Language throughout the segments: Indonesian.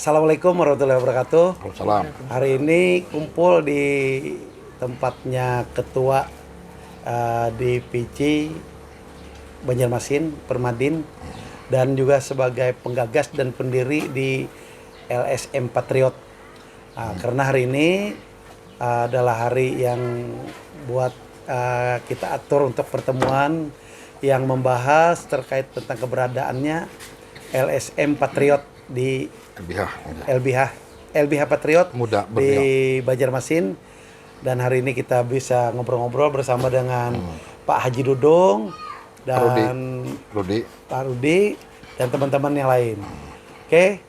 Assalamualaikum warahmatullahi wabarakatuh. Salam. Hari ini kumpul di tempatnya ketua di PC Banjarmasin, Permadin, dan juga sebagai penggagas dan pendiri di LSM Patriot. Karena hari ini adalah hari yang buat kita atur untuk pertemuan yang membahas terkait tentang keberadaannya LSM Patriot di LBH Patriot Muda di Banjarmasin. Dan hari ini kita bisa ngobrol-ngobrol bersama dengan Pak Haji Dudung dan Pak Rudi dan teman-teman yang lain. Oke,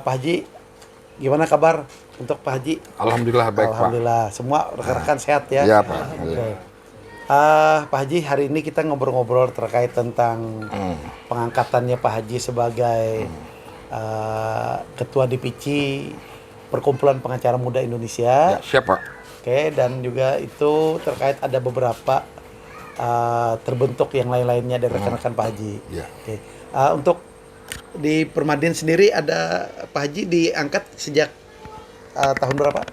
Pak Haji, gimana kabar untuk Pak Haji? Alhamdulillah baik, Alhamdulillah, semua rekan-rekan sehat ya? Iya, Pak. Oke. Pak Haji, hari ini kita ngobrol-ngobrol terkait tentang pengangkatannya Pak Haji sebagai Ketua DPC Perkumpulan Pengacara Muda Indonesia. Ya, siap, Pak. Oke, dan juga itu terkait ada beberapa terbentuk yang lain-lainnya dari rekan-rekan Pak Haji. Ya. Oke. Untuk di Permadin sendiri ada Pak Haji diangkat sejak tahun berapa?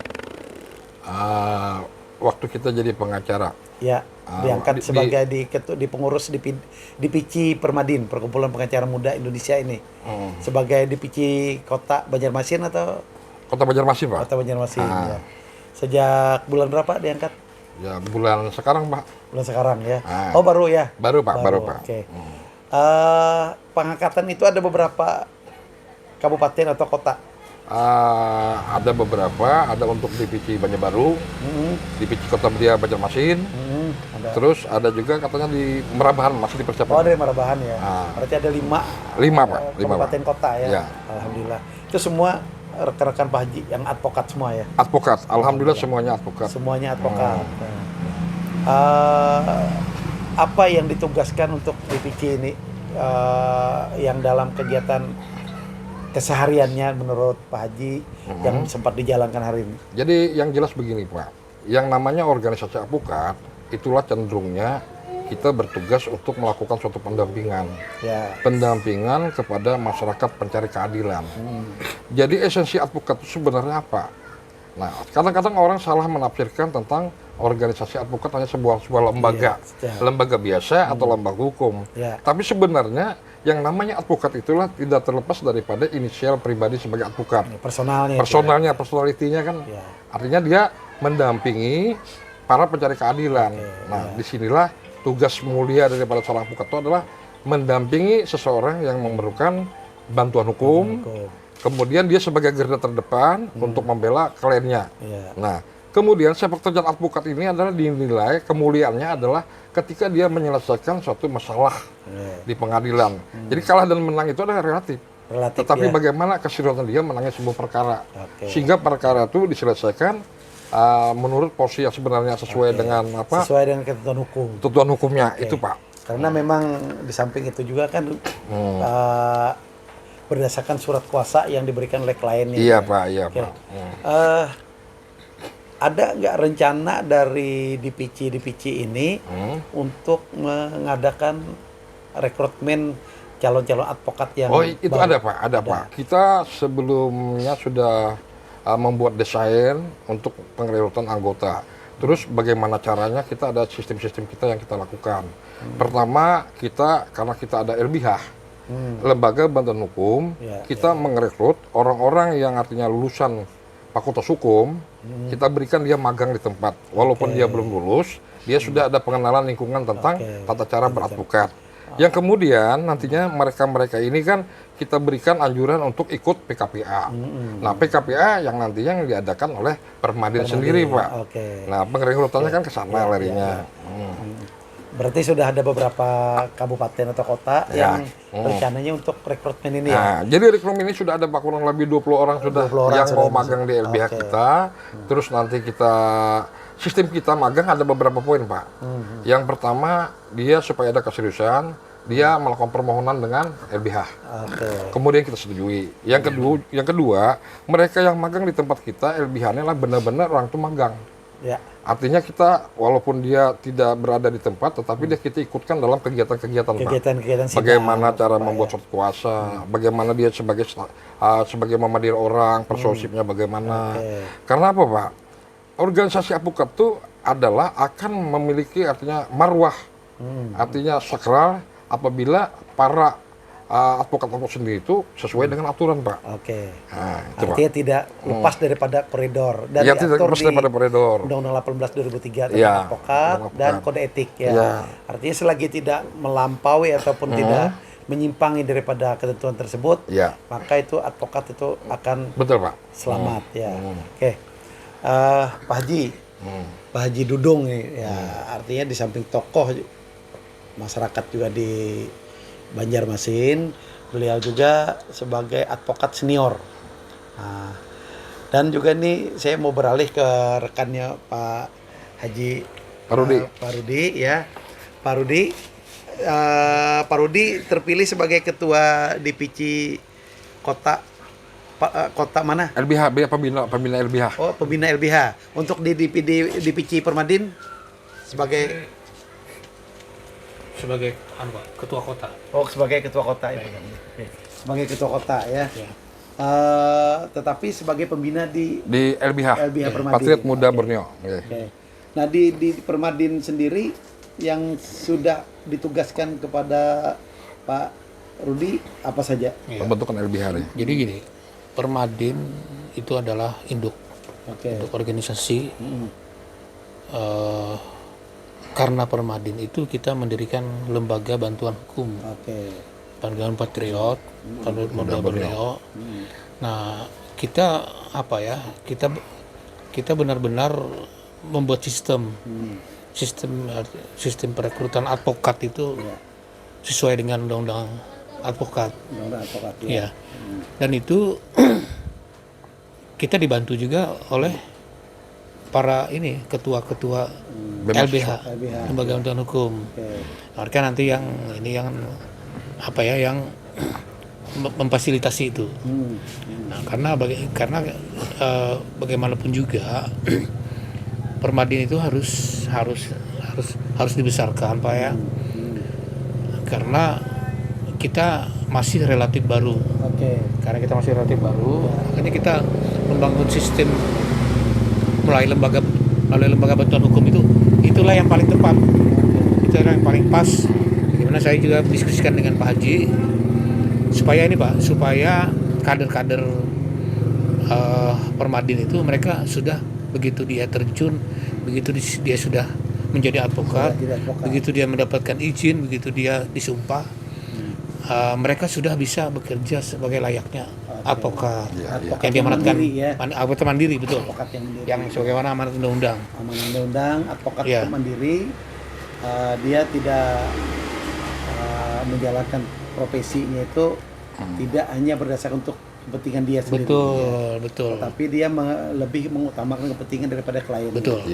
Waktu kita jadi pengacara. Ya, diangkat sebagai di pengurus di PC Permadin, Perkumpulan Pengacara Muda Indonesia ini. Sebagai DPC Kota Banjarmasin atau Kota Banjarmasin, Pak. Kota Banjarmasin, ya. Sejak bulan berapa diangkat? Ya, bulan sekarang, Pak. Bulan sekarang ya. Oh, baru ya? Baru, Pak. Baru, Pak. Oke. Pengangkatan itu ada beberapa kabupaten atau kota? Ada beberapa, ada untuk DPC Banjarbaru, DPC Kota Beria Banjarmasin, terus ada juga katanya di Merabahan, masih dipersiapkan. Oh, dari Merabahan ya. Berarti ada 5 Pak. kabupaten kota ya. Ya. Alhamdulillah. Itu semua rekan-rekan Pak Haji yang advokat semua ya. Advokat, alhamdulillah semuanya advokat. Semuanya advokat. Apa yang ditugaskan untuk DPC ini yang dalam kegiatan kesehariannya menurut Pak Haji yang sempat dijalankan hari ini? Jadi yang jelas begini, Pak. Yang namanya organisasi advokat itulah cenderungnya kita bertugas untuk melakukan suatu pendampingan. Ya. Pendampingan kepada masyarakat pencari keadilan. Jadi esensi advokat itu sebenarnya apa? Nah, kadang-kadang orang salah menafsirkan tentang organisasi advokat hanya sebuah lembaga, lembaga biasa atau lembaga hukum. Ya. Tapi sebenarnya yang namanya advokat itulah tidak terlepas daripada inisial pribadi sebagai advokat. Personalnya, personalitinya kan. Ya. Artinya dia mendampingi para pencari keadilan. Disinilah tugas mulia daripada seorang advokat itu adalah mendampingi seseorang yang memerlukan bantuan hukum. Kemudian dia sebagai garda terdepan untuk membela kliennya. Nah, kemudian sepak terjang advokat ini adalah dinilai kemuliaannya adalah ketika dia menyelesaikan suatu masalah di pengadilan. Jadi kalah dan menang itu adalah relatif. Tetapi bagaimana keseriusan dia menangani sebuah perkara. Sehingga perkara itu diselesaikan menurut porsi yang sebenarnya sesuai dengan apa? Sesuai dengan ketentuan hukum. Ketentuan hukumnya itu, Pak. Karena memang di samping itu juga kan berdasarkan surat kuasa yang diberikan oleh kliennya. Iya, Pak. Iya, Pak. Ada nggak rencana dari DPC ini untuk mengadakan rekrutmen calon-calon advokat yang itu baru? Ada, Pak. Ada, Pak. Kita sebelumnya sudah membuat desain untuk pengrekrutan anggota. Terus bagaimana caranya, kita ada sistem-sistem kita yang kita lakukan. Pertama, karena kita ada LBH, Lembaga Bantuan Hukum, kita merekrut orang-orang yang artinya lulusan Fakultas Hukum, kita berikan dia magang di tempat. Walaupun dia belum lulus, dia sudah ada pengenalan lingkungan tentang tata cara beradvokat. Yang kemudian nantinya mereka-mereka ini kan kita berikan anjuran untuk ikut PKPA. Nah, PKPA yang nantinya yang diadakan oleh Permadin sendiri, Pak. Nah, pengrekrutannya kan ke sana larinya. Berarti sudah ada beberapa kabupaten atau kota yang rencananya untuk rekrutmen ini ya? Jadi rekrutmen ini sudah ada kurang lebih 20 orang sudah yang mau magang di LBH kita. Terus nanti sistem kita magang ada beberapa poin, Pak. Yang pertama, dia supaya ada keseriusan, dia melakukan permohonan dengan LBH. Kemudian kita setujui. Yang kedua, mereka yang magang di tempat kita, LBH-nya lah benar-benar orang itu magang. Artinya kita walaupun dia tidak berada di tempat, tetapi dia kita ikutkan dalam kegiatan-kegiatan, Pak. Kegiatan-kegiatan sidang. Bagaimana cara membuat surat kuasa, bagaimana dia sebagai memadir orang, persuasifnya bagaimana. Karena apa, Pak? Organisasi advokat itu adalah akan memiliki artinya marwah, artinya sakral apabila para advokat sendiri itu sesuai dengan aturan, Pak. Oke. Nah, itu, Artinya tidak lepas daripada koridor dan ya, tidak diatur lepas di daripada koridor. Undang-Undang 18 2003 tentang Ya, advokat dan kode etik ya. Ya. Artinya selagi tidak melampaui ataupun tidak menyimpangi daripada ketentuan tersebut, Ya. maka itu advokat itu akan Betul, Pak. selamat ya. Oke. Pak Haji. Pak Haji Dudung nih ya, artinya di samping tokoh masyarakat juga di Banjarmasin, beliau juga sebagai advokat senior. Nah, dan juga nih saya mau beralih ke rekannya Pak Haji Pak Rudi. Pak Rudi ya. Pak Rudi terpilih sebagai ketua DPC kota mana? LBH, pembina LBH. Oh, pembina LBH. Untuk di DPC Permadin sebagai ketua kota. Oh, sebagai ketua kota ya. Oke. Sebagai ketua kota ya. Tetapi sebagai pembina di LBH. LBH Permadin. Patriot Muda Borneo. Oke. Nah, di Permadin sendiri yang sudah ditugaskan kepada Pak Rudi apa saja? Pembentukan LBH. Jadi gini, Permadin itu adalah induk organisasi. Karena Permadin itu kita mendirikan lembaga bantuan hukum. Bantuan Patriot, Patriot Muda Borneo. Nah, kita kita benar-benar membuat sistem perekrutan advokat itu sesuai dengan undang-undang advokat. Ya. Dan itu kita dibantu juga oleh para ketua-ketua LBH, lembaga bantuan hukum. Mereka nanti yang memfasilitasi itu. Nah, karena bagaimanapun juga Permadin itu harus dibesarkan, Pak ya. Karena kita masih relatif baru. Makanya kita membangun sistem melalui lembaga bantuan hukum itulah yang paling tepat. Itulah yang paling pas. Bagaimana saya juga diskusikan dengan Pak Haji supaya kader-kader Permadin itu mereka sudah begitu dia terjun, begitu dia sudah menjadi advokat, begitu dia mendapatkan izin, begitu dia disumpah, mereka sudah bisa bekerja sebagai layaknya advokat yang diamanatkan advokat mandiri, betul, yang sebagaimana amanat undang-undang. Advokat mandiri, dia tidak menjalankan profesinya itu tidak hanya berdasarkan untuk kepentingan dia sendiri. Betul. Tapi dia lebih mengutamakan kepentingan daripada klien. Betul.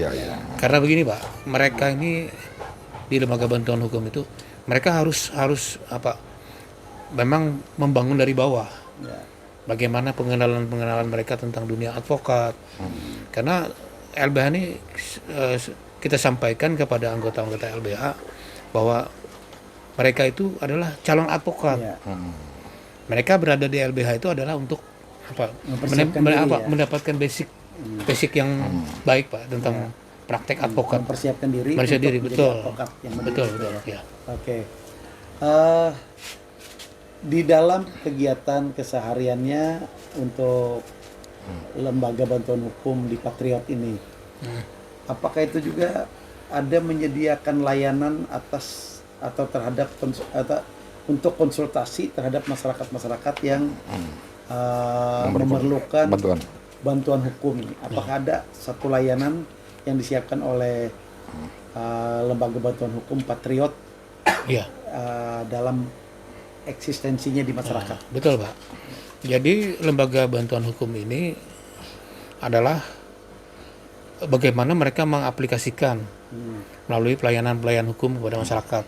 Karena begini, Pak, mereka ini di lembaga bantuan hukum itu mereka harus memang membangun dari bawah. Bagaimana pengenalan mereka tentang dunia advokat. Karena LBH ini kita sampaikan kepada anggota-anggota LBH bahwa mereka itu adalah calon advokat. Mereka berada di LBH itu adalah untuk mendapatkan basic yang baik, Pak, tentang praktek advokat. Mempersiapkan diri. Betul. Advokat yang betul. Ya. Oke. Di dalam kegiatan kesehariannya untuk lembaga bantuan hukum di Patriot ini, apakah itu juga ada menyediakan layanan terhadap untuk konsultasi terhadap masyarakat yang memerlukan bantuan hukum ini? Apakah ada satu layanan yang disiapkan oleh lembaga bantuan hukum Patriot dalam eksistensinya di masyarakat? Betul, Pak. Jadi lembaga bantuan hukum ini adalah bagaimana mereka mengaplikasikan melalui pelayanan hukum kepada masyarakat.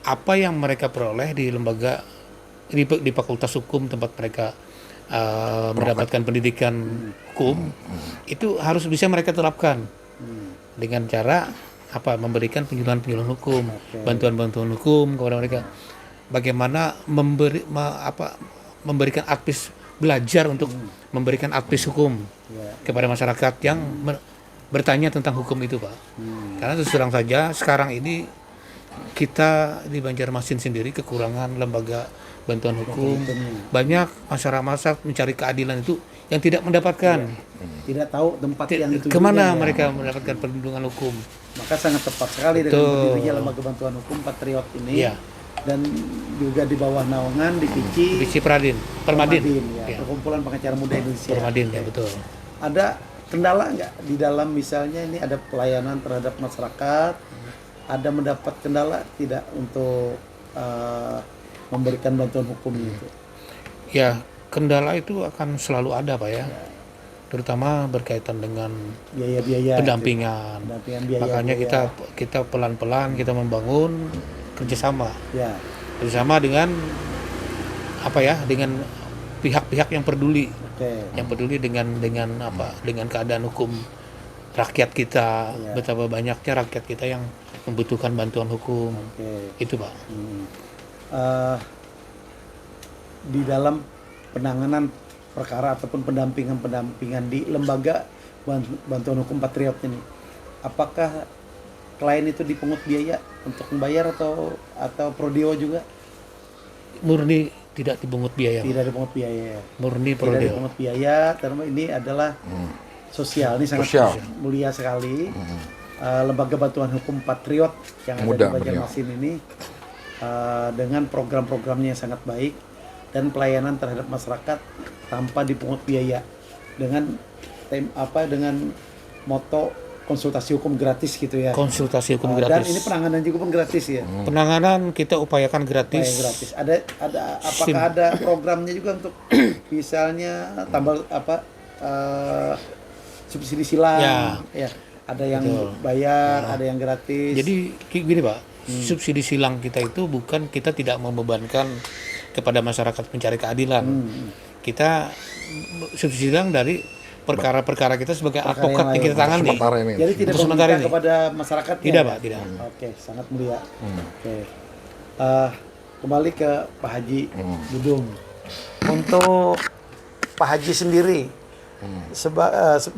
Apa yang mereka peroleh di lembaga di Fakultas Hukum tempat mereka mendapatkan pendidikan hukum itu harus bisa mereka terapkan dengan cara apa? Memberikan penyuluhan hukum, bantuan-bantuan hukum kepada mereka. Bagaimana memberikan advis, belajar untuk memberikan advis hukum kepada masyarakat yang bertanya tentang hukum itu, Pak. Karena terus terang saja sekarang ini kita di Banjarmasin sendiri kekurangan lembaga bantuan hukum. Banyak masyarakat mencari keadilan itu yang tidak mendapatkan. Tidak tahu tempat yang itu kemana mereka mendapatkan perlindungan hukum. Maka sangat tepat sekali dengan berdirinya lembaga bantuan hukum Patriot ini. Dan juga di bawah naungan di Pici Permadin, Perkumpulan Pengacara Muda Indonesia. Permadin, ya betul. Ada kendala nggak di dalam, misalnya ini ada pelayanan terhadap masyarakat, ada mendapat kendala tidak untuk memberikan bantuan hukum itu? Ya, kendala itu akan selalu ada, Pak ya. Terutama berkaitan dengan biaya-biaya pendampingan. Makanya kita pelan-pelan kita membangun kerjasama dengan dengan pihak-pihak yang peduli, dengan keadaan hukum rakyat kita. Betapa banyaknya rakyat kita yang membutuhkan bantuan hukum. Itu, Pak. Di dalam penanganan perkara ataupun pendampingan di lembaga bantuan hukum Patriot ini, apakah klien itu dipungut biaya untuk membayar atau pro-dewa juga? Murni tidak dipungut biaya. Tidak dipungut biaya. Murni tidak pro-dewa. dipungut biaya, karena ini adalah sosial. Ini sangat mulia sekali. Lembaga bantuan hukum Patriot yang ada di Banjarmasin ini dengan program-programnya yang sangat baik dan pelayanan terhadap masyarakat tanpa dipungut biaya dengan dengan moto konsultasi hukum gratis gitu ya. Konsultasi hukum gratis. Dan ini penanganan juga pun gratis ya. Penanganan kita upayakan gratis. Gratis. Apakah ada programnya juga untuk misalnya tambal subsidi silang? Ya. Ada yang bayar, ada yang gratis. Jadi gini, Pak. Subsidi silang kita itu bukan kita tidak membebankan kepada masyarakat mencari keadilan. Kita subsidi silang dari perkara-perkara kita sebagai advokat yang kita tangani. Jadi tidak meminta kepada masyarakat? Tidak, Pak, tidak. Oke, sangat mulia. Oke. Kembali ke Pak Haji Dudung. Untuk Pak Haji sendiri,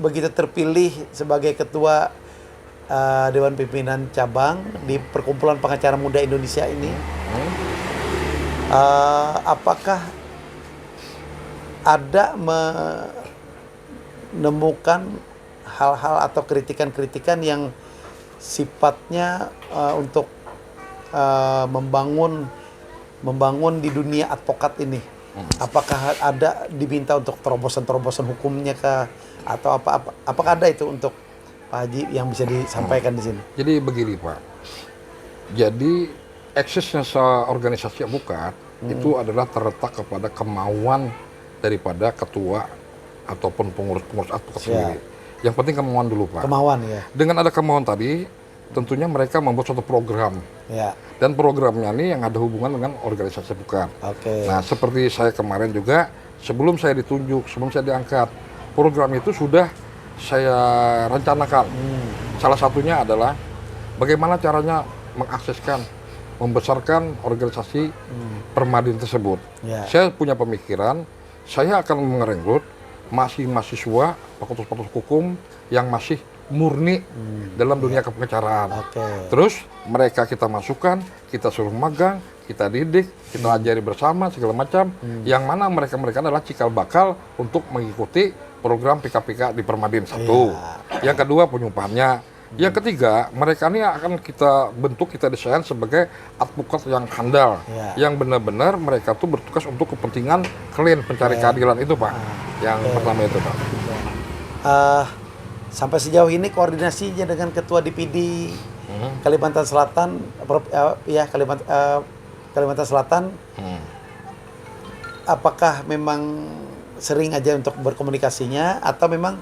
begitu terpilih sebagai ketua Dewan Pimpinan Cabang di Perkumpulan Pengacara Muda Indonesia ini, apakah ada menemukan hal-hal atau kritikan-kritikan yang sifatnya untuk membangun di dunia advokat ini? Apakah ada diminta untuk terobosan-terobosan hukumnya kah? Atau apakah ada itu untuk Pak Haji yang bisa disampaikan di sini? Jadi begini, Pak. Jadi eksisnya organisasi advokat itu adalah terletak kepada kemauan daripada ketua ataupun pengurus advokat sendiri. Yang penting kemauan dulu, Pak. Kemauan, ya. Dengan ada kemauan tadi, tentunya mereka membuat suatu program. Dan programnya ini yang ada hubungan dengan organisasi advokat. Nah, seperti saya kemarin juga, sebelum saya ditunjuk, sebelum saya diangkat, program itu sudah saya rencanakan. Salah satunya adalah bagaimana caranya mengakseskan, membesarkan organisasi Permadin tersebut. Saya punya pemikiran, saya akan merekrut mahasiswa fakultas hukum yang masih murni dalam dunia kepengacaraan. Terus mereka kita masukkan, kita suruh magang, kita didik, kita ajari bersama segala macam. Yang mana mereka adalah cikal bakal untuk mengikuti program PKPK di Permadin. Satu. Yang kedua, penyumpahannya. Yang ketiga, mereka ini akan kita bentuk, kita desain sebagai advokat yang handal, yang benar-benar mereka tuh bertugas untuk kepentingan klien pencari keadilan itu, Pak. Yang pertama itu, Pak. Sampai sejauh ini koordinasinya dengan Ketua DPD Kalimantan Selatan, Kalimantan Selatan, apakah memang sering aja untuk berkomunikasinya atau memang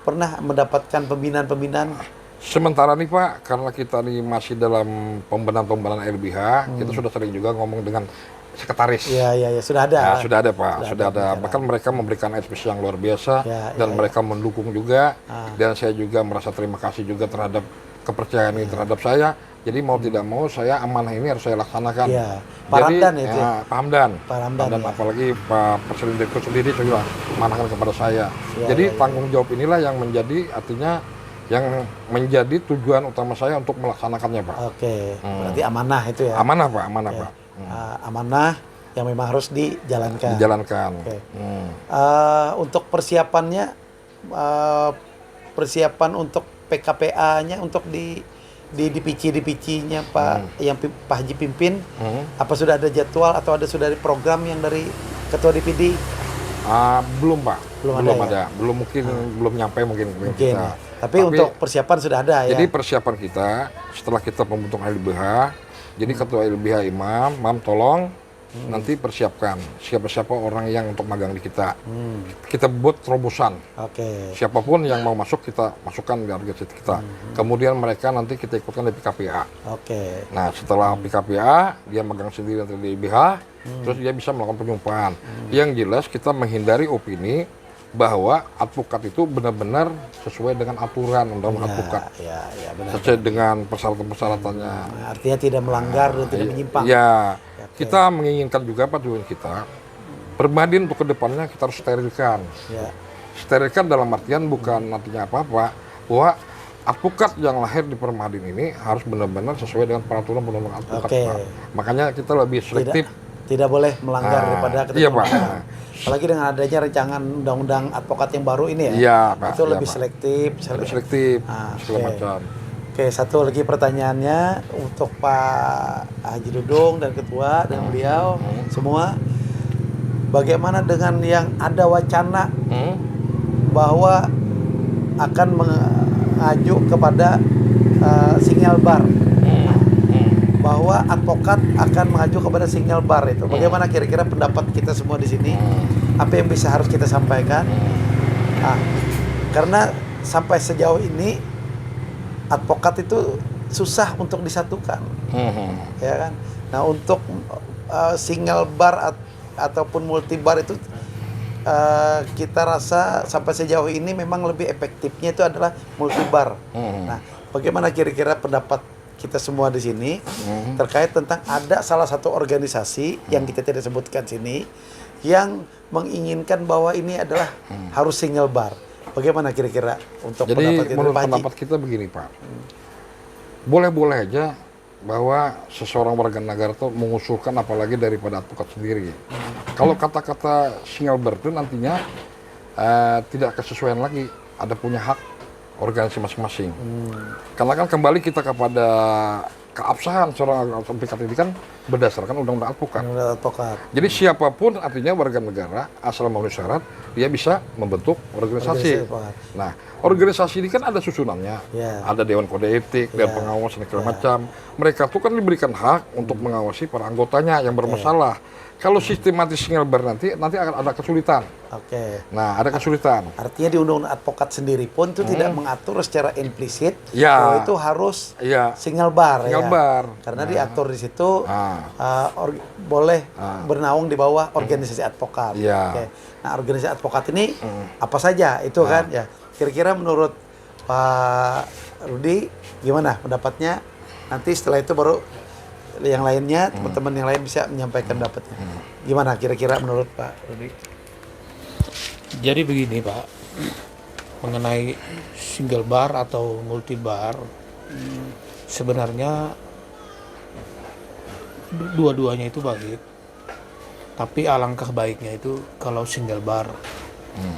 pernah mendapatkan pembinaan-pembinaan? Sementara nih, Pak, karena kita nih masih dalam pembenahan LBH, kita sudah sering juga ngomong dengan sekretaris. Iya, sudah ada. Ya, sudah ada Pak, sudah ada. pembicaraan. Bahkan mereka memberikan advice yang luar biasa dan mereka mendukung juga. Dan saya juga merasa terima kasih juga terhadap kepercayaan ini terhadap saya. Jadi mau tidak mau saya amanah ini harus saya laksanakan. Iya. Pak Jadi Ramdan itu. Pak Hamdan. Pak Ramdan, ya. Apalagi Pak Presiden Direktur sendiri juga amanahkan kepada saya. Jadi tanggung jawab inilah yang menjadi artinya yang menjadi tujuan utama saya untuk melaksanakannya Pak. Oke, berarti amanah itu ya. Amanah Pak, amanah Pak. Amanah yang memang harus dijalankan. Dijalankan. Oke. Untuk persiapannya, persiapan untuk PKPA-nya untuk di DPC-nya Pak yang Pak Haji pimpin, apa sudah ada jadwal atau sudah ada program yang dari Ketua DPD? Belum Pak, belum ada. Ya? Belum nyampe mungkin kita. Tapi untuk persiapan sudah ada ya. Jadi persiapan kita setelah kita pembentukan LBH, jadi Ketua LBH Imam tolong nanti persiapkan siapa-siapa orang yang untuk magang di kita. Kita buat terobosan. Oke. Siapapun yang mau masuk kita masukkan di organisasi kita. Kemudian mereka nanti kita ikutkan di PKPA. Oke. Nah setelah PKPA dia magang sendiri nanti di LBH, terus dia bisa melakukan penyumpahan. Yang jelas kita menghindari opini bahwa advokat itu benar-benar sesuai dengan aturan undang-undang advokat. Ya, benar. Sesuai dengan persyaratan-persyaratannya. Artinya tidak melanggar dan tidak menyimpang. Ya, kita menginginkan juga Pak tujuan kita, Permadin untuk kedepannya kita harus sterilkan. Ya. Sterilkan dalam artian bukan nantinya apa-apa, bahwa advokat yang lahir di Permadin ini harus benar-benar sesuai dengan peraturan undang-undang advokat. Pak. Makanya kita lebih selektif. Tidak boleh melanggar daripada iya Pak. Apalagi dengan adanya rancangan undang-undang advokat yang baru ini ya. Iya Pak. Itu lebih selektif. Lebih selektif, segala macam. Oke, satu lagi pertanyaannya untuk Pak Haji Dudung dan Ketua dan beliau semua. Bagaimana dengan yang ada wacana bahwa akan mengajuk kepada single bar? Bahwa advokat akan mengacu kepada single bar itu. Bagaimana kira-kira pendapat kita semua di sini? Apa yang harus kita sampaikan? Karena sampai sejauh ini advokat itu susah untuk disatukan, ya kan? Nah untuk single bar ataupun multi bar itu kita rasa sampai sejauh ini memang lebih efektifnya itu adalah multi bar. Nah, bagaimana kira-kira pendapat kita semua di sini terkait tentang ada salah satu organisasi yang kita tidak sebutkan sini yang menginginkan bahwa ini adalah harus single bar. Bagaimana kira-kira untuk pendapat kita? Menurut pendapat kita begini Pak, boleh-boleh aja bahwa seseorang warga negara itu mengusulkan apalagi daripada advokat sendiri. Kalau kata-kata single bar itu nantinya tidak kesesuaian lagi, ada punya hak organisasi masing-masing. Karena kan kembali kita kepada keabsahan seorang advokat ini kan berdasarkan undang-undang advokat. Jadi siapapun artinya warga negara asal memenuhi syarat dia bisa membentuk organisasi. Nah, organisasi ini kan ada susunannya, ada dewan kode etik, dewan pengawas dan segala macam. Mereka tuh kan diberikan hak untuk mengawasi para anggotanya yang bermasalah. Kalau sistematis single bar nanti akan ada kesulitan. Nah, ada kesulitan. Artinya di undang-undang advokat sendiri pun itu tidak mengatur secara implisit bahwa itu harus single bar. Karena diatur di situ boleh bernaung di bawah organisasi advokat. Nah, organisasi advokat ini apa saja itu kan ya. Kira-kira menurut Pak Rudi gimana pendapatnya? Nanti setelah itu baru yang lainnya, teman-teman yang lain bisa menyampaikan pendapatnya. Gimana kira-kira menurut Pak Rudi? Jadi begini Pak, mengenai single bar atau multi bar, sebenarnya dua-duanya itu baik. Tapi alangkah baiknya itu kalau single bar.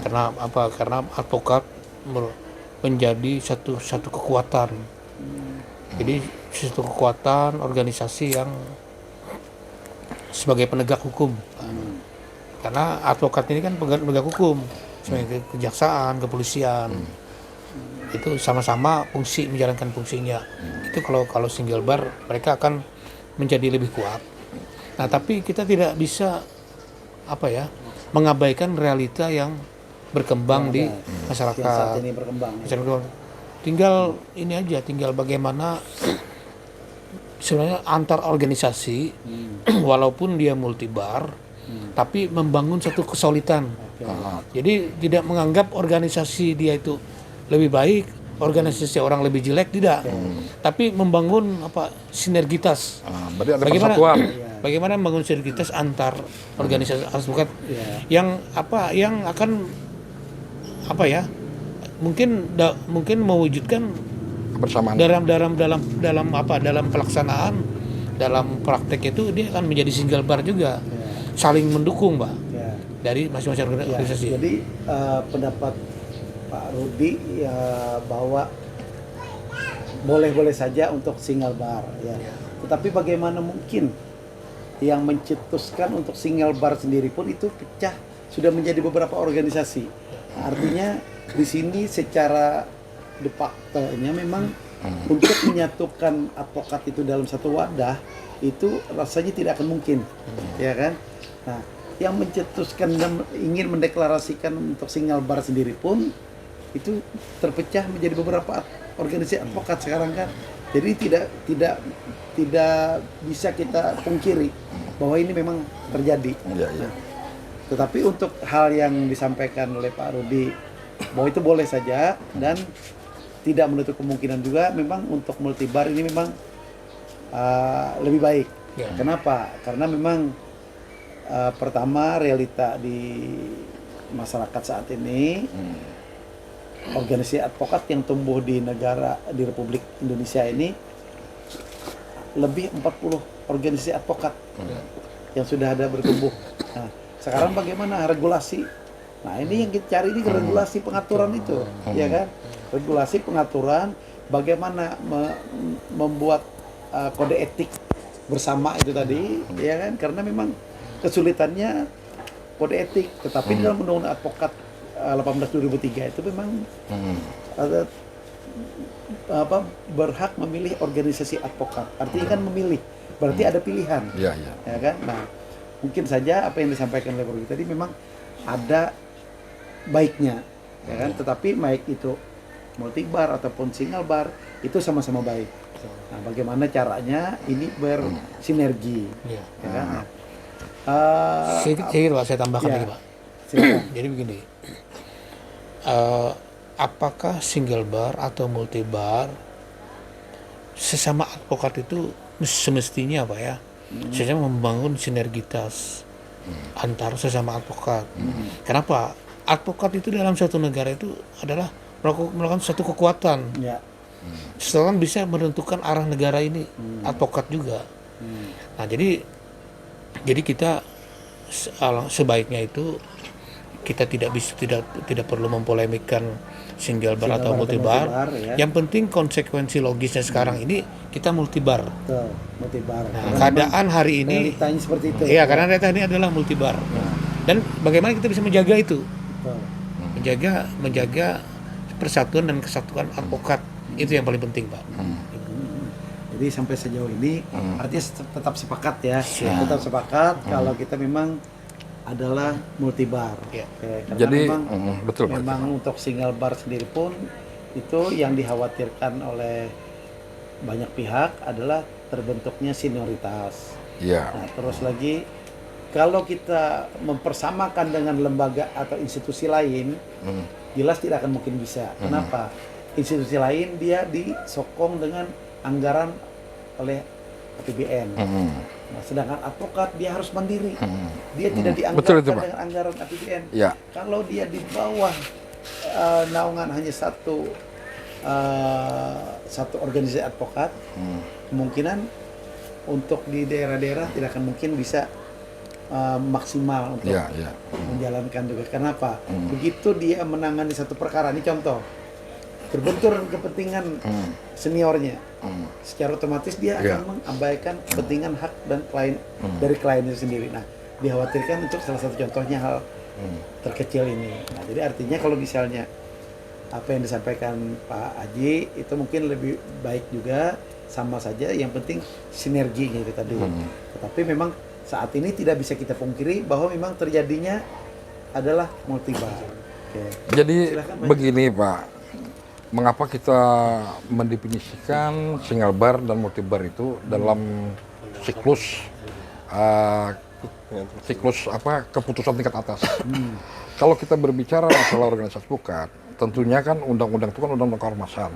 Karena apa? Karena advokat menjadi satu kekuatan. Jadi satu kekuatan organisasi yang sebagai penegak hukum. Karena advokat ini kan penegak hukum, sebagai kejaksaan, kepolisian. Itu sama-sama fungsi menjalankan fungsinya. Itu kalau single bar mereka akan menjadi lebih kuat. Nah, tapi kita tidak bisa mengabaikan realita yang berkembang di masyarakat. Saat ini berkembang. Tinggal ini aja, tinggal bagaimana sebenarnya antar organisasi walaupun dia multibar tapi membangun satu kesulitan. Jadi tidak menganggap organisasi dia itu lebih baik, organisasi orang lebih jelek, tidak. Tapi membangun sinergitas. Berarti ada persatuan. Bagaimana membangun sinergitas antar organisasi advokat yang akan mungkin mewujudkan Bersamaan. dalam pelaksanaan, dalam praktek itu dia akan menjadi single bar juga, saling mendukung, Pak, dari masing-masing organisasi. Jadi pendapat Pak Rudi bahwa boleh-boleh saja untuk single bar, tetapi bagaimana mungkin yang mencetuskan untuk single bar sendiri pun itu pecah sudah menjadi beberapa organisasi. Artinya di sini secara de facto-nya memang untuk menyatukan advokat itu dalam satu wadah itu rasanya tidak akan mungkin, ya kan? Nah, yang mencetuskan dan ingin mendeklarasikan untuk single bar sendiri pun itu terpecah menjadi beberapa organisasi advokat sekarang kan. Jadi tidak bisa kita pungkiri bahwa ini memang terjadi. Nah, tetapi untuk hal yang disampaikan oleh Pak Rudi bahwa itu boleh saja dan tidak menutup kemungkinan juga memang untuk multibar ini memang lebih baik. Kenapa? Karena memang pertama realita di masyarakat saat ini organisasi advokat yang tumbuh di Republik Indonesia ini lebih 40 organisasi advokat yang sudah ada bertumbuh. Nah, sekarang bagaimana regulasi? Nah, ini yang kita cari, ini regulasi pengaturan itu, ya kan? Regulasi pengaturan bagaimana membuat kode etik bersama itu tadi, ya kan? Karena memang kesulitannya kode etik, tetapi dalam Undang-Undang Advokat 18/2003 itu memang ada berhak memilih organisasi advokat. Artinya kan memilih, berarti ada pilihan, ya kan? Nah, mungkin saja apa yang disampaikan oleh Bro tadi memang ada baiknya, ya kan? Tetapi baik itu multibar ataupun single bar itu sama-sama baik. Nah, bagaimana caranya ini bersinergi, ya kan? Sedikit Pak, saya tambahkan lagi, Pak. Jadi begini, apakah single bar atau multibar sesama advokat itu semestinya Pak ya, saya membangun sinergitas antar sesama advokat. Kenapa? Advokat itu dalam suatu negara itu adalah melakukan suatu kekuatan. Seseorang bisa menentukan arah negara ini, advokat juga. Nah, jadi kita sebaiknya itu kita tidak perlu mempolemikkan single bar atau multibar. Yang penting konsekuensi logisnya sekarang ini kita multibar. Multibar. Nah, keadaan hari ini seperti itu. Iya, karena realita ini adalah multibar. Dan bagaimana kita bisa menjaga itu? Menjaga persatuan dan kesatuan advokat, itu yang paling penting, Pak. Jadi sampai sejauh ini artinya tetap sepakat ya, tetap sepakat kalau kita memang adalah multibar. Karena jadi memang untuk single bar sendiri pun itu yang dikhawatirkan oleh banyak pihak adalah terbentuknya senioritas. Nah, terus lagi kalau kita mempersamakan dengan lembaga atau institusi lain, jelas tidak akan mungkin bisa. Kenapa? Institusi lain dia disokong dengan anggaran oleh APBN. Nah, sedangkan advokat dia harus mandiri. Dia tidak dianggarkan dengan anggaran APBN. Kalau dia di bawah naungan hanya satu organisasi advokat, kemungkinan untuk di daerah-daerah tidak akan mungkin bisa maksimal untuk menjalankan juga. Kenapa? Begitu dia menangani satu perkara, ini contoh, berbenturan kepentingan seniornya, secara otomatis dia akan mengabaikan kepentingan hak dan klien dari kliennya sendiri. Nah, dikhawatirkan untuk salah satu contohnya hal terkecil ini. Nah, jadi artinya kalau misalnya apa yang disampaikan Pak Haji itu mungkin lebih baik juga, sama saja, yang penting sinerginya itu tadi. Tetapi memang saat ini tidak bisa kita pungkiri bahwa memang terjadinya adalah multibar. Jadi begini Pak, mengapa kita mendefinisikan single bar dan multi bar itu dalam siklus keputusan tingkat atas. Kalau kita berbicara masalah organisasi advokat, tentunya kan undang-undang itu kan undang-undang keormasan.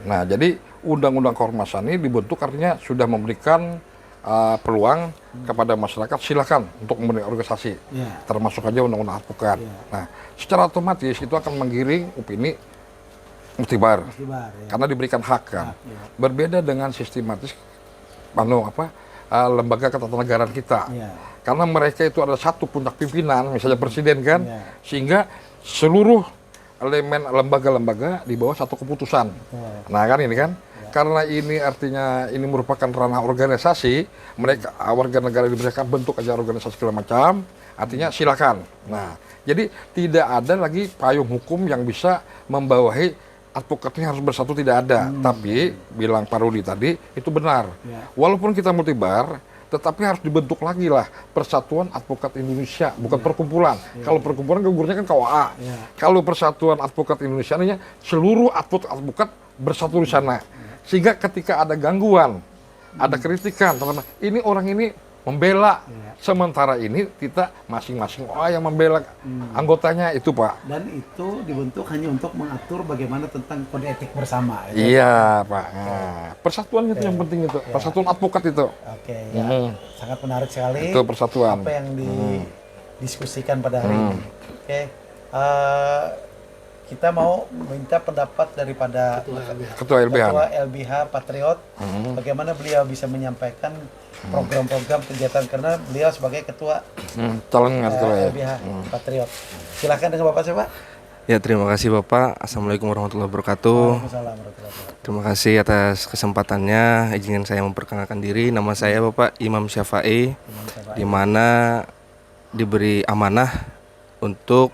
Nah, jadi undang-undang keormasan ini dibentuk artinya sudah memberikan peluang kepada masyarakat silakan untuk membentuk organisasi, termasuk aja undang-undang advokat. Nah, secara otomatis itu akan menggiring opini multibar, karena diberikan hak kan. Berbeda dengan sistematis lembaga ketatanegaraan kita, karena mereka itu ada satu puncak pimpinan, misalnya presiden kan, sehingga seluruh elemen lembaga-lembaga di bawah satu keputusan. Nah kan ini kan, karena ini artinya ini merupakan ranah organisasi, mereka warga negara diberikan bentuk aja organisasi segala macam, artinya silakan. Nah, jadi tidak ada lagi payung hukum yang bisa membawahi advokatnya harus bersatu, tidak ada. Tapi bilang Pak Rudi tadi itu benar. Walaupun kita multibar, tetapi harus dibentuk lagi lah Persatuan Advokat Indonesia, bukan perkumpulan. Kalau perkumpulan gugurnya kan KUA. Kalau Persatuan Advokat Indonesia ini seluruh advokat bersatu di sana. Sehingga ketika ada gangguan, ada kritikan, teman-teman, ini orang ini membela. Sementara ini kita masing-masing yang membela anggotanya itu, Pak. Dan itu dibentuk hanya untuk mengatur bagaimana tentang kode etik bersama. Iya, Pak. Nah, persatuan itu yang penting itu. Persatuan advokat itu. Sangat menarik sekali. Itu persatuan. Apa yang didiskusikan pada hari ini. Kita mau minta pendapat daripada Ketua LBH Patriot, bagaimana beliau bisa menyampaikan program-program kegiatan, karena beliau sebagai ketua LBH Patriot. Silakan dengan Bapak siapa? Ya, terima kasih Bapak. Assalamualaikum warahmatullahi wabarakatuh. Terima kasih atas kesempatannya. Izinkan saya memperkenalkan diri. Nama saya Bapak Imam Syafa'i, di mana diberi amanah untuk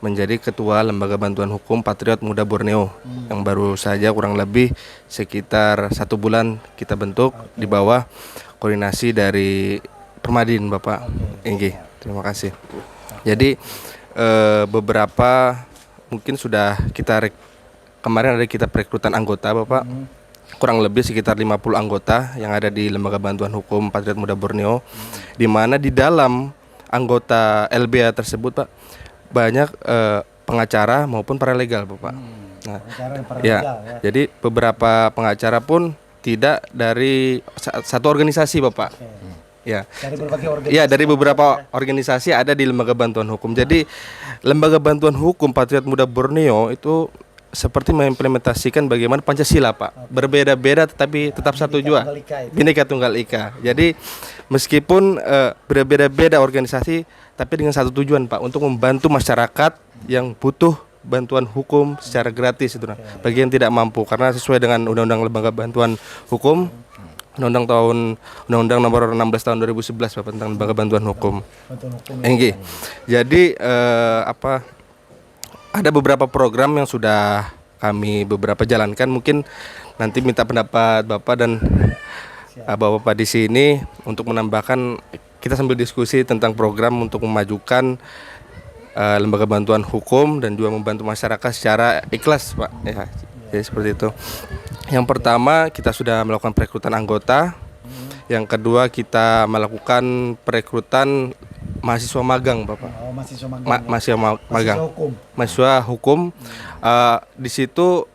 menjadi Ketua Lembaga Bantuan Hukum Patriot Muda Borneo, yang baru saja kurang lebih sekitar 1 bulan kita bentuk di bawah koordinasi dari Permadin, Bapak. Terima kasih. Jadi beberapa mungkin sudah kemarin ada kita perekrutan anggota, Bapak. Kurang lebih sekitar 50 anggota yang ada di Lembaga Bantuan Hukum Patriot Muda Borneo, di mana di dalam anggota LBA tersebut, Pak, banyak pengacara maupun paralegal, Bapak. Nah, jadi beberapa pengacara pun tidak dari satu organisasi, Bapak. Dari berbagai organisasi. Dari beberapa organisasi ada di Lembaga Bantuan Hukum. Jadi Lembaga Bantuan Hukum Patriot Muda Borneo itu seperti mengimplementasikan bagaimana Pancasila, Pak. Berbeda-beda tetapi tetap satu jua. Bhinneka Tunggal Ika. Jadi meskipun berbeda-beda organisasi, tapi dengan satu tujuan, Pak, untuk membantu masyarakat yang butuh bantuan hukum secara gratis itu, bagi yang tidak mampu, karena sesuai dengan Undang-Undang Lembaga Bantuan Hukum, Undang-Undang Nomor 16 Tahun 2011, Bapak, tentang Lembaga Bantuan Hukum. Jadi ada beberapa program yang sudah kami beberapa jalankan. Mungkin nanti minta pendapat Bapak dan Bapak di sini untuk menambahkan. Kita sambil diskusi tentang program untuk memajukan lembaga bantuan hukum dan juga membantu masyarakat secara ikhlas, Pak. Jadi seperti itu. Yang pertama, kita sudah melakukan perekrutan anggota. Yang kedua, kita melakukan perekrutan mahasiswa magang, Bapak. Mahasiswa magang. Mahasiswa hukum. Di situ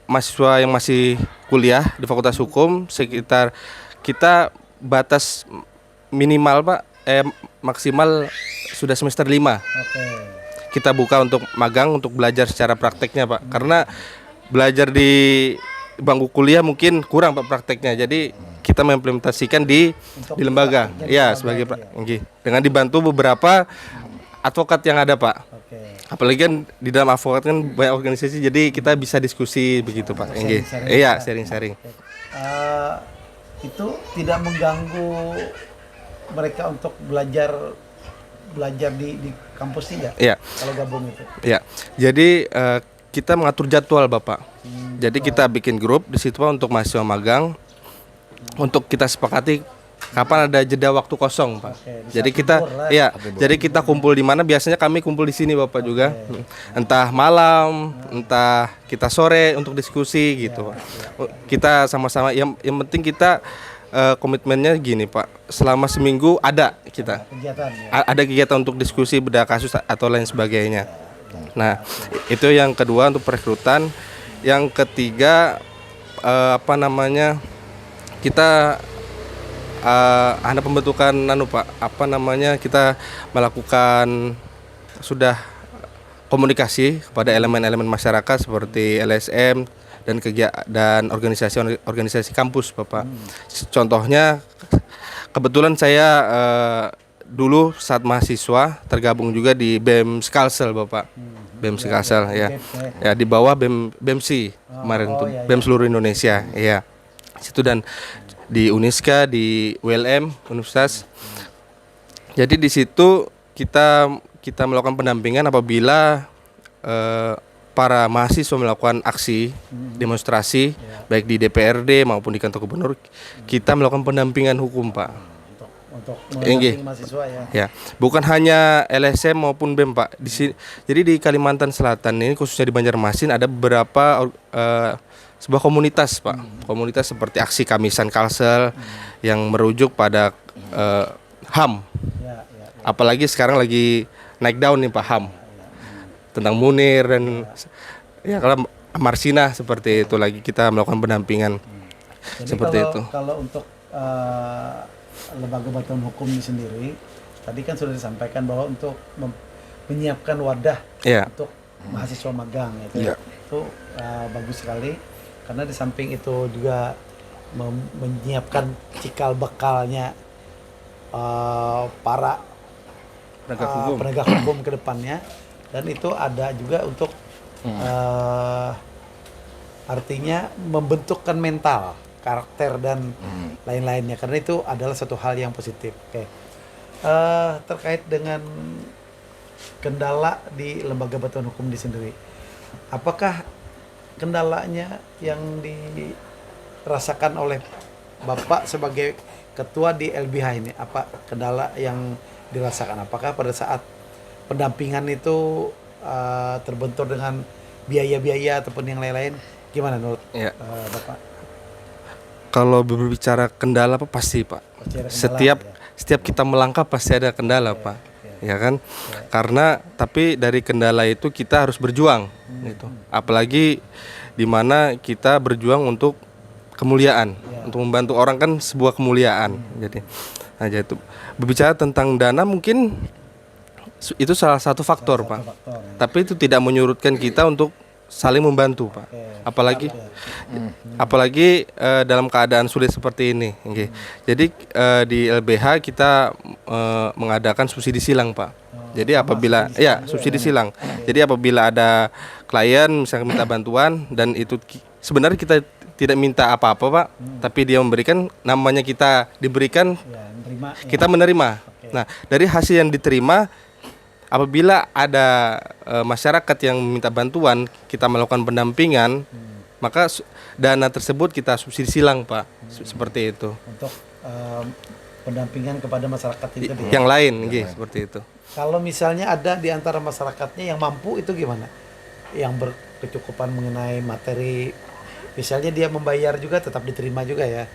mahasiswa yang masih kuliah di Fakultas Hukum sekitar kita batas minimal, Pak, maksimal sudah semester 5. Kita buka untuk magang, untuk belajar secara prakteknya, Pak. Karena belajar di bangku kuliah mungkin kurang, Pak, prakteknya. Jadi kita mengimplementasikan di lembaga. Ya, sebagai dengan dibantu beberapa advokat yang ada, Pak. Apalagi kan di dalam advokat kan banyak organisasi, jadi kita bisa diskusi begitu, Pak. Iya, sharing-sharing. Itu tidak mengganggu mereka untuk belajar di kampus tidak? Iya. Kalau gabung itu. Iya. Jadi kita mengatur jadwal, Bapak. Jadi kita bikin grup di situ, Pak, untuk mahasiswa magang, untuk kita sepakati Kapan ada jeda waktu kosong, Pak. Oke, di Jadi saat kita libur lah. ya, jadi kita kumpul di mana? Biasanya kami kumpul di sini, Bapak juga. Entah malam, entah kita sore untuk diskusi gitu, Pak. Kita sama-sama yang penting kita komitmennya gini, Pak. Selama seminggu ada kita. Kegiatan ya. Ada kegiatan untuk diskusi bedah kasus atau lain sebagainya. Nah, itu yang kedua untuk perekrutan. Yang ketiga kita ada pembentukan Pak, kita melakukan sudah komunikasi kepada elemen-elemen masyarakat seperti LSM dan organisasi kampus, Bapak. Contohnya kebetulan saya dulu saat mahasiswa tergabung juga di BEM Skalsel, Bapak. BEM Skalsel ya. Ya, di bawah BEMSI kemarin tuh, BEM seluruh Indonesia, ya. Situ dan di Uniska, di ULM Universitas. Jadi di situ kita melakukan pendampingan apabila para mahasiswa melakukan aksi demonstrasi baik di DPRD maupun di kantor gubernur, kita melakukan pendampingan hukum, Pak. Untuk mendampingi mahasiswa ya. Ya, bukan hanya LSM maupun BEM, Pak. Di sini, jadi di Kalimantan Selatan ini khususnya di Banjarmasin ada beberapa sebuah komunitas, Pak. Komunitas seperti Aksi Kamisan Kalsel yang merujuk pada HAM. Ya. Apalagi sekarang lagi naik daun nih, Pak, HAM. Tentang Munir dan ya kalau Marsina seperti itu lagi kita melakukan pendampingan. Jadi Seperti itu. Kalau untuk lembaga bantuan hukum ini sendiri, tadi kan sudah disampaikan bahwa untuk menyiapkan wadah Ya. untuk mahasiswa magang itu, itu bagus sekali karena di samping itu juga menyiapkan cikal bakalnya para penegak hukum ke depannya, dan itu ada juga untuk artinya membentukkan mental, karakter dan lain-lainnya, karena itu adalah satu hal yang positif. Oke. Terkait dengan kendala di lembaga bantuan hukum di sendiri, apakah kendalanya yang dirasakan oleh Bapak sebagai ketua di LBH ini, apa kendala yang dirasakan? Apakah pada saat pendampingan itu terbentur dengan biaya-biaya ataupun yang lain-lain, gimana menurut Bapak? Kalau berbicara kendala, Pak, pasti, Pak. Pasti ada kendala, Setiap kita melangkah pasti ada kendala, Pak. Ya kan? Karena tapi dari kendala itu kita harus berjuang gitu. Apalagi di mana kita berjuang untuk kemuliaan, untuk membantu orang kan sebuah kemuliaan. Jadi itu berbicara tentang dana mungkin itu salah satu faktor, Pak. Tapi itu tidak menyurutkan kita untuk saling membantu, Pak. Apalagi dalam keadaan sulit seperti ini. Jadi di LBH kita mengadakan subsidi silang, Pak. Jadi apabila subsidi silang. Jadi apabila ada klien misalnya minta bantuan dan itu sebenarnya kita tidak minta apa-apa, Pak, tapi dia memberikan, namanya kita diberikan, kita menerima. Nah, dari hasil yang diterima, apabila ada masyarakat yang minta bantuan, kita melakukan pendampingan, maka dana tersebut kita subsidi silang, Pak. Seperti itu. Untuk pendampingan kepada masyarakat itu yang lain, seperti itu. Kalau misalnya ada di antara masyarakatnya yang mampu, itu gimana? Yang berkecukupan mengenai materi, misalnya dia membayar juga tetap diterima juga ya.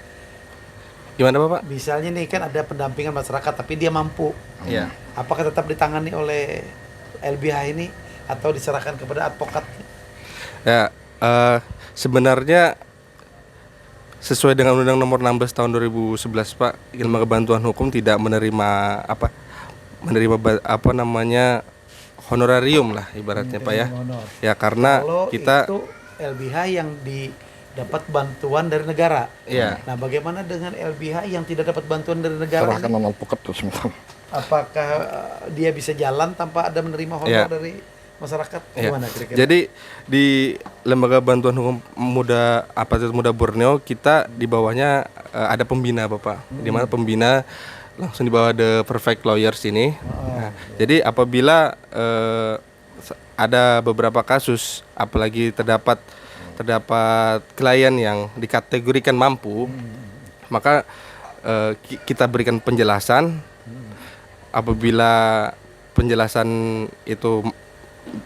Gimana, Bapak? Misalnya nih kan ada pendampingan masyarakat tapi dia mampu. Iya. Apakah tetap ditangani oleh LBH ini atau diserahkan kepada advokat? Ya, sebenarnya sesuai dengan Undang Nomor 16 tahun 2011, Pak, lembaga bantuan hukum tidak menerima honorarium lah ibaratnya, Pak ya. Ya karena kalau kita itu LBH yang dapat bantuan dari negara. Iya. Nah, bagaimana dengan LBH yang tidak dapat bantuan dari negara? Serahkan sama alpukat tuh sebentar. Apakah dia bisa jalan tanpa ada menerima honor dari masyarakat? Gimana kira-kira? Jadi di Lembaga Bantuan Hukum Muda Borneo kita di bawahnya ada pembina, Bapak. Di mana pembina langsung di bawah The Perfect Lawyers ini. Jadi apabila ada beberapa kasus, apalagi terdapat klien yang dikategorikan mampu, maka kita berikan penjelasan. Apabila penjelasan itu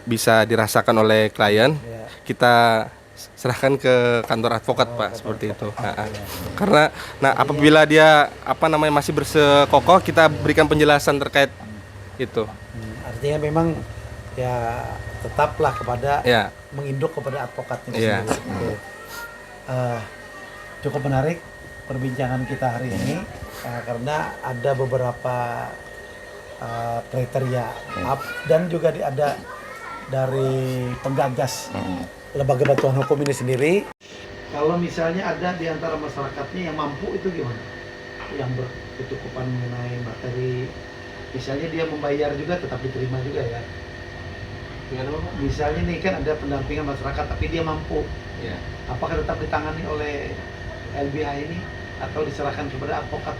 bisa dirasakan oleh klien, kita serahkan ke kantor advokat, Pak, seperti itu. Karena apabila dia masih bersekokoh, kita berikan penjelasan terkait itu. Artinya memang ya tetaplah kepada menginduk kepada advokatnya sendiri. Oke. Cukup menarik perbincangan kita hari ini karena ada beberapa kriteria dan juga ada dari penggagas lembaga bantuan hukum ini sendiri. Kalau misalnya ada di antara masyarakatnya yang mampu, itu gimana? Yang berkecukupan mengenai materi, misalnya dia membayar juga tetap diterima juga ya. Misalnya nih kan ada pendampingan masyarakat tapi dia mampu, apakah tetap ditangani oleh LBH ini atau diserahkan kepada advokat?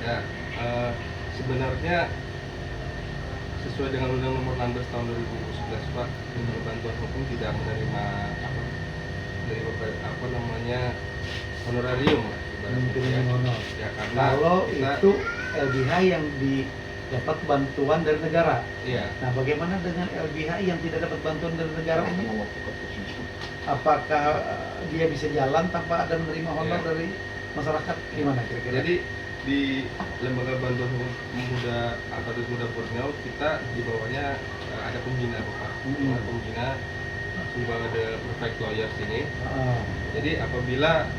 Ya, sebenarnya sesuai dengan Undang Nomor 16 Tahun 2011, Pak, lembaga bantuan hukum tidak menerima honorarium, ya, karena kalau kita, itu LBH yang dapat bantuan dari negara. Iya. Nah, bagaimana dengan LBH yang tidak dapat bantuan dari negara ini? Apakah dia bisa jalan tanpa ada menerima honor dari masyarakat? Gimana kira-kira? Jadi di lembaga bantuan hukum muda Akademi Muda Borneo, kita di bawahnya ada pembina, Pak. Ada pembina Sumbawa The Perfect Lawyers ini. Jadi apabila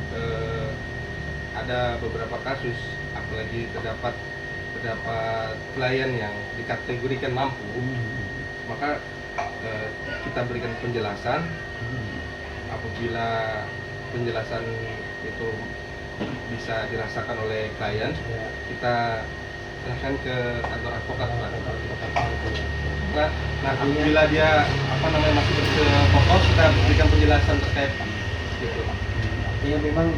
ada beberapa kasus, apalagi terdapat klien yang dikategorikan mampu, maka kita berikan penjelasan. Apabila penjelasan itu bisa dirasakan oleh klien, kita serahkan ke kantor advokat, Pak. Nah, apabila dia masih bersekokoh, kita berikan penjelasan terkait gitu. Artinya memang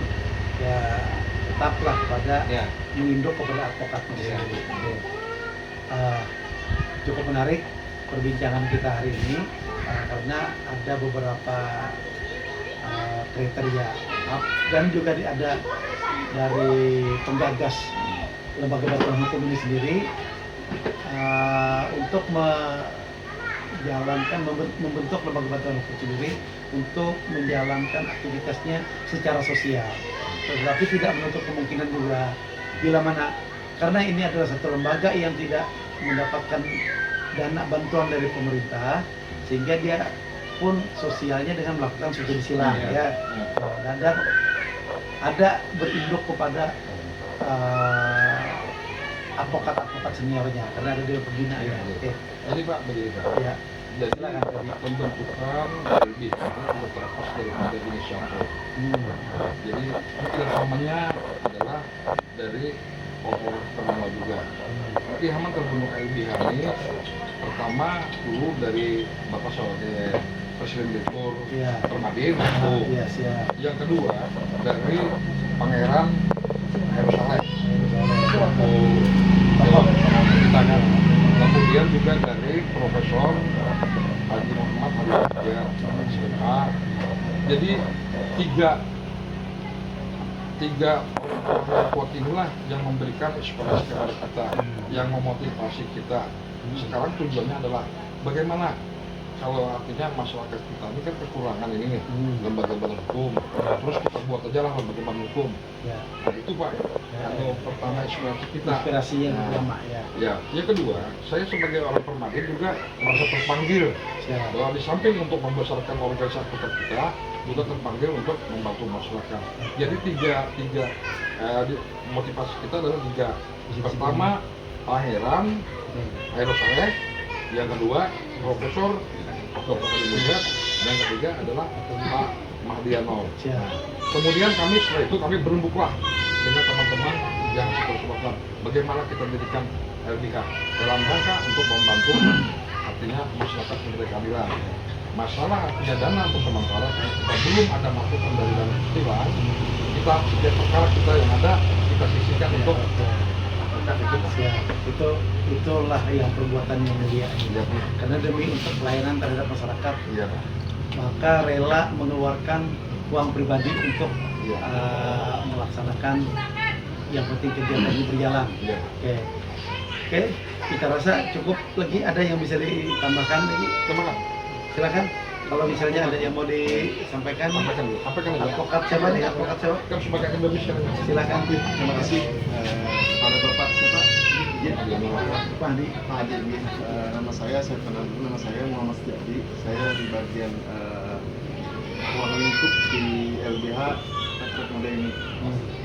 ya tetaplah pada menginduk kepada advokatnya sendiri. Cukup menarik perbincangan kita hari ini karena ada beberapa kriteria dan juga ada dari penggagas lembaga bantuan hukum ini sendiri untuk membentuk lembaga bantuan hukum sendiri untuk menjalankan aktivitasnya secara sosial, tetapi tidak menutup kemungkinan juga bila mana, karena ini adalah satu lembaga yang tidak mendapatkan dana bantuan dari pemerintah, sehingga dia pun sosialnya dengan melakukan studi silang dan ada berinduk kepada advokat seniornya karena ada dewan pembina Jadi Pak, begini Pak. Jadi pembentukan LBH itu terlepas daripada inisiator. Jadi utamanya adalah dari pokok terkenal juga. Keihaman terbentuk LBH ini pertama dulu dari Bapak Saudara Presiden Direktur Permadin. Yang kedua dari Pangeran Yerusalem. Kemudian juga dari Profesor Haji Muhammad Hadi SMA. Jadi tiga kuat inilah yang memberikan inspirasi kepada kita, yang memotivasi kita. Sekarang tujuannya adalah bagaimana kalau artinya masyarakat kita ini kan kekurangan ini nih, lembaga bantuan hukum, terus kita buat aja lah lembaga bantuan hukum. Nah itu Pak, yang pertama inspirasi kita. Inspirasi yang pertama Yang kedua, saya sebagai orang Permadin juga merasa terpanggil bahwa di samping untuk membesarkan organisasi kita juga terpanggil untuk membantu masyarakat. Jadi tiga motivasi kita adalah tiga. Pertama, Pangeran Yerusalem, yang kedua Profesor Dr. Haji Muhammad, dan yang ketiga adalah Pak Mahdiano. Kemudian setelah itu kami berembuklah dengan teman-teman yang seperti bagaimana kita mendirikan LBH dalam rangka untuk membantu artinya masyarakat memberi keadilan. Masalah artinya dana untuk sementara kita belum ada masukan dari dana istilah, kita setiap perkara kita yang ada kita sisihkan untuk itulah yang perbuatan yang mulia karena demi untuk pelayanan terhadap masyarakat maka rela mengeluarkan uang pribadi untuk melaksanakan yang penting kegiatan ini berjalan. Iya. Oke, kita rasa cukup. Lagi ada yang bisa ditambahkan lagi? Teman, Silakan. Kalau misalnya ada yang mau disampaikan, sampaikan dulu. advokat siapa nih? Advokat siapa? Kan sebagai akademis kan. Silakan. Terima kasih pada Bapak siapa? Ya, Pak Adi. Pak Adi. Nama saya kenal dulu, nama saya Muhammad Setiadi. Saya di bagian keuangan lingkup di LBH Atlet Muda ini.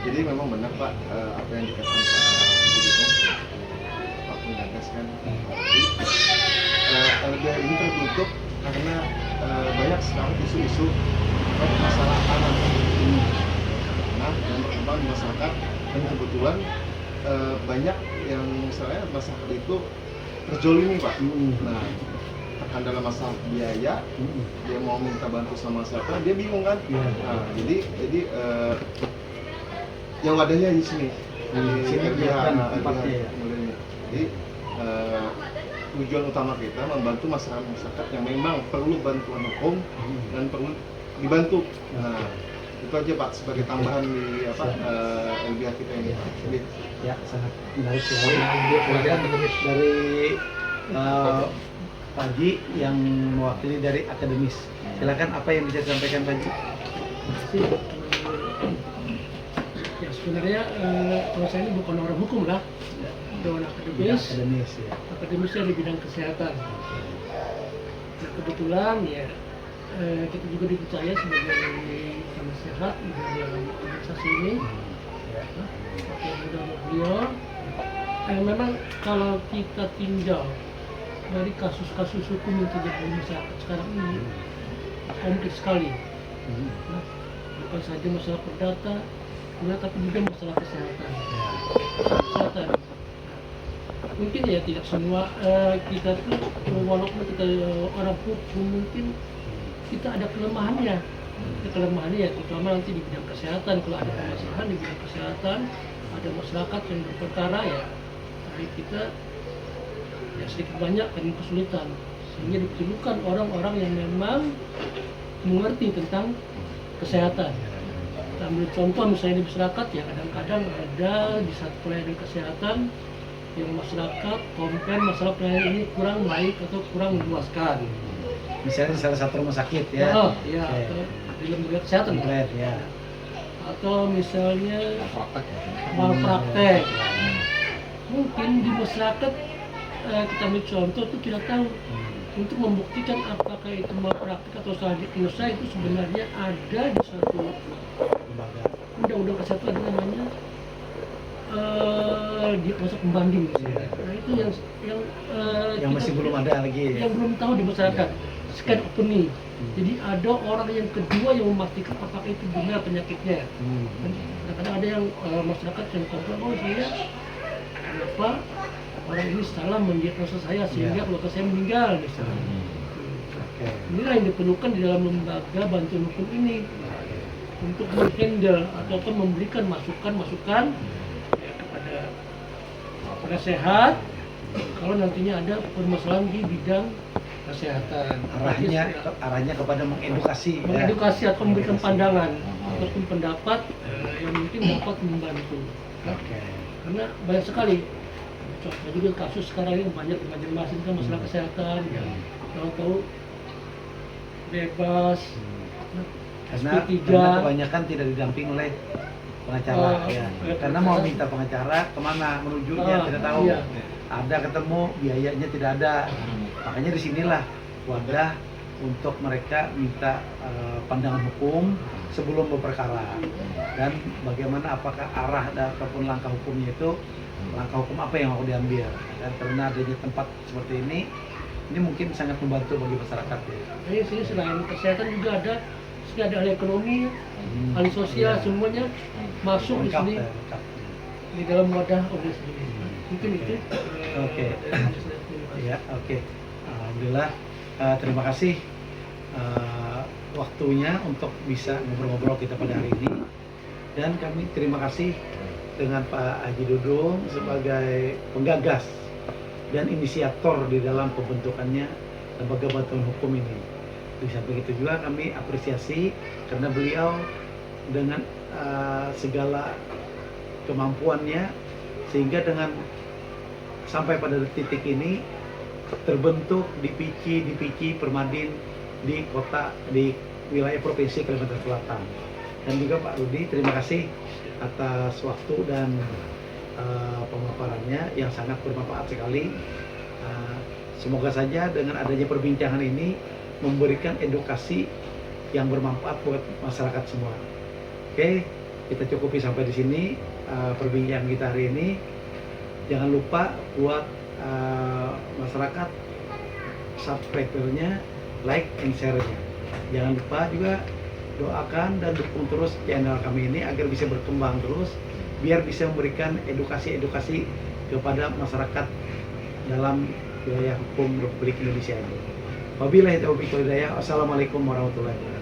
Jadi memang benar Pak, apa yang dikatakan Pak Budi Pak penggagas kan. LBH ini tertutup karena banyak sekali isu-isu masalah anak yang berkembang di masyarakat, dan kebetulan banyak yang misalnya masyarakat itu terjolimi Pak. Nah, akan dalam masalah biaya, dia mau minta bantu sama siapa, dia bingung kan. Nah, jadi yang wadahnya di sini di tempatnya ya. Jadi tujuan utama kita membantu masyarakat yang memang perlu bantuan hukum dan perlu dibantu. Nah, itu aja Pak sebagai tambahan di LBH kita ini. Ya, sangat menarik sekali. Dari Pak Haji yang mewakili dari akademis. Silakan, apa yang bisa disampaikan Pak Haji? Ya sebenarnya kalau saya ini bukan orang hukum lah, dewan akademis, Ya. akademisnya di bidang kesehatan. Nah kebetulan ya kita juga dipercaya sebagai penasehat di dalam organisasi ini. Oke, mudah beliau. Memang kalau kita tinjau dari kasus-kasus hukum yang terjadi di masyarakat sekarang ini kompleks sekali. Nah, bukan saja masalah perdata, tapi juga masalah kesehatan. Mungkin ya tidak semua kita tuh walaupun kita orang hukum mungkin kita ada kelemahannya. Kelemahannya ya terutama nanti di bidang kesehatan. Kalau ada permasalahan di bidang kesehatan, ada masyarakat yang berperkara ya, kita ya sedikit banyak kan kesulitan, sehingga diperlukan orang-orang yang memang mengerti tentang kesehatan. Kita ambil contoh misalnya di masyarakat ya, kadang-kadang ada di satu pelayanan kesehatan yang masyarakat komplain masalah pelayanan ini kurang baik atau kurang memuaskan. Misalnya di salah satu rumah sakit ya. Iya, atau di lembaga kesehatan ya. atau misalnya malpraktek. Mungkin di masyarakat kita ambil contoh itu tidak tahu untuk membuktikan apakah itu malpraktek atau salah diagnosa itu sebenarnya ada di suatu undang-undang kesehatan ada namanya diagnosa pembanding. Nah itu yang masih belum ada lagi ya. Yang belum tahu di masyarakat. Scan opening. Jadi ada orang yang kedua yang memastikan apakah itu benar penyakitnya. Kadang-kadang ada yang masyarakat yang komplain, oh saya kenapa orang ini salah mendiagnosa saya sehingga keluarga saya meninggal misalnya. Inilah yang diperlukan di dalam lembaga bantuan hukum ini untuk menghandle ataupun memberikan masukan-masukan ya, kepada penasehat kalau nantinya ada permasalahan di bidang kesehatan. Arahnya kepada mengedukasi atau memberikan pandangan ataupun pendapat yang mungkin dapat membantu. Karena banyak sekali contoh juga kasus sekarang ini banyak di Banjarmasin kan masalah kesehatan yang tahu-tahu bebas karena kebanyakan tidak didamping oleh pengacara karena mau minta pengacara kemana menujunya tidak tahu. Ada ketemu biayanya tidak ada. Makanya disinilah wadah untuk mereka minta pandangan hukum sebelum berperkara dan bagaimana apakah arah ataupun langkah hukumnya itu langkah hukum apa yang mau diambil. Dan karena adanya tempat seperti ini mungkin sangat membantu bagi masyarakat ya. Jadi sini selain kesehatan juga ada ahli ekonomi, ahli sosial, semuanya masuk di sini di dalam wadah organisasi ini. Mungkin itu. Alhamdulillah, terima kasih waktunya untuk bisa ngobrol-ngobrol kita pada hari ini. Dan kami terima kasih dengan Pak Haji Dudung sebagai penggagas dan inisiator di dalam pembentukannya lembaga bantuan hukum ini. Di samping itu juga kami apresiasi karena beliau dengan segala kemampuannya, sehingga dengan sampai pada titik ini terbentuk DPC Permadin di wilayah Provinsi Kalimantan Selatan. Dan juga Pak Rudi, terima kasih atas waktu dan pemaparannya yang sangat bermanfaat sekali. Semoga saja dengan adanya perbincangan ini memberikan edukasi yang bermanfaat buat masyarakat semua. Oke, kita cukupi sampai di sini perbincangan kita hari ini. Jangan lupa buat masyarakat subscribernya, like and share-nya. Jangan lupa juga doakan dan dukung terus channel kami ini agar bisa berkembang terus, biar bisa memberikan edukasi-edukasi kepada masyarakat dalam wilayah hukum Republik Indonesia ini. Wabillahi taufiq wal hidayah. Wassalamualaikum warahmatullahi wabarakatuh.